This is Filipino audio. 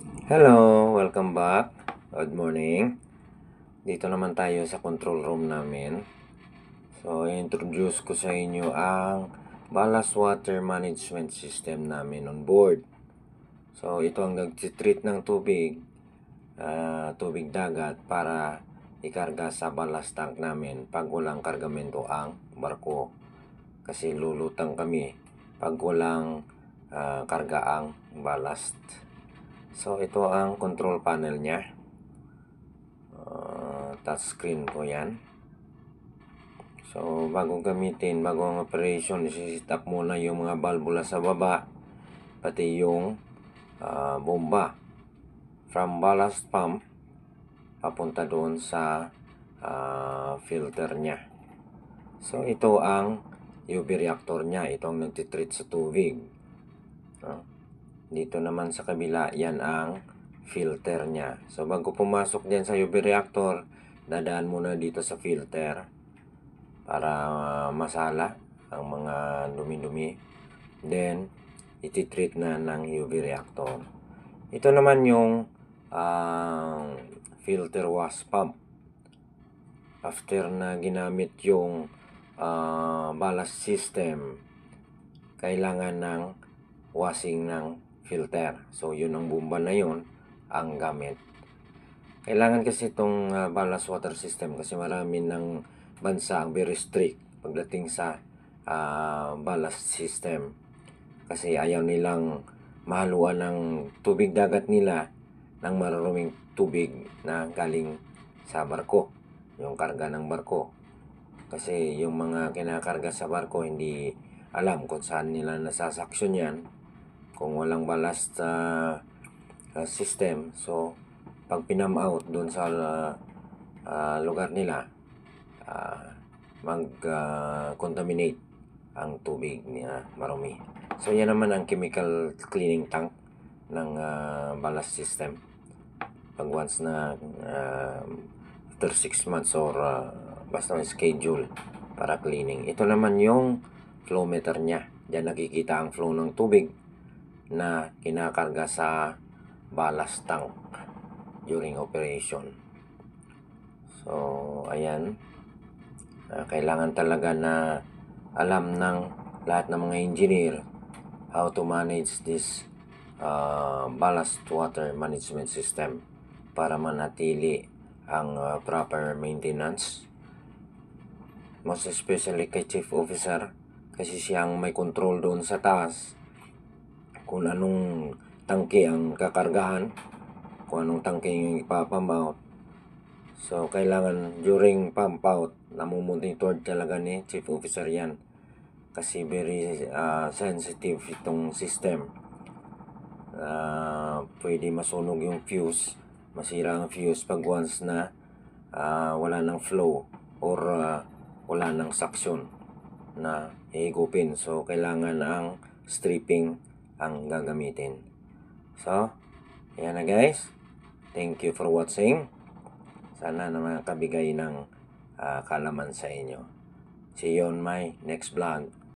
Hello, welcome back. Good morning. Dito naman tayo sa control room namin. So, introduce ko sa inyo ang ballast water management system namin on board. So, ito ang nag-treat ng tubig, tubig dagat para ikarga sa ballast tank namin pag walang kargamento ang barko. Kasi lulutang kami pag walang karga ang ballast. So, ito ang control panel niya. Touchscreen po yan. So, bago ang operation, isi-set up muna yung mga valvula sa baba, pati yung bomba from ballast pump papunta doon sa filter niya. So, ito ang UV reactor niya. Ito ang nagtitreat sa tubig. Dito naman sa kabila, yan ang filter niya. So, bago pumasok dyan sa UV reactor, dadaan muna dito sa filter para masala ang mga dumi-dumi. Then, ititreat na ng UV reactor. Ito naman yung filter wash pump. After na ginamit yung ballast system, kailangan ng washing ng filter. So, yun ang bomba na yun ang gamit. Kailangan kasi itong ballast water system kasi marami ng bansa ang very strict pagdating sa ballast system. Kasi ayaw nilang mahaluan ng tubig dagat nila ng maruruming tubig na galing sa barko, yung karga ng barko. Kasi yung mga kinakarga sa barko hindi alam kung saan nila nasasaksyon yan kung walang ballast system. So, pag pinam-out doon sa lugar nila, mag-contaminate ang tubig niya marumi. So, yan naman ang chemical cleaning tank ng ballast system. Pag once na after 6 months or basta may schedule para cleaning. Ito naman yung flow meter niya. Diyan nakikita ang flow ng tubig na kinakarga sa ballast tank during operation. So, ayan. Kailangan talaga na alam ng lahat ng mga engineer how to manage this ballast water management system para manatili ang proper maintenance. Most especially kay Chief Officer kasi siyang may control doon sa taas kung anong tangke ang kakargahan, kung anong tangke yung ipapump out. So, kailangan during pump out, namumonitor talaga ni Chief Officer yan. Kasi very sensitive itong system. Pwede masunog yung fuse, masira ang fuse pag once na wala ng flow or wala ng suction na higupin. So, kailangan ang stripping ang gagamitin. So, ayan na guys. Thank you for watching. Sana naman makabigay ng kalaman sa inyo. See you on my next vlog.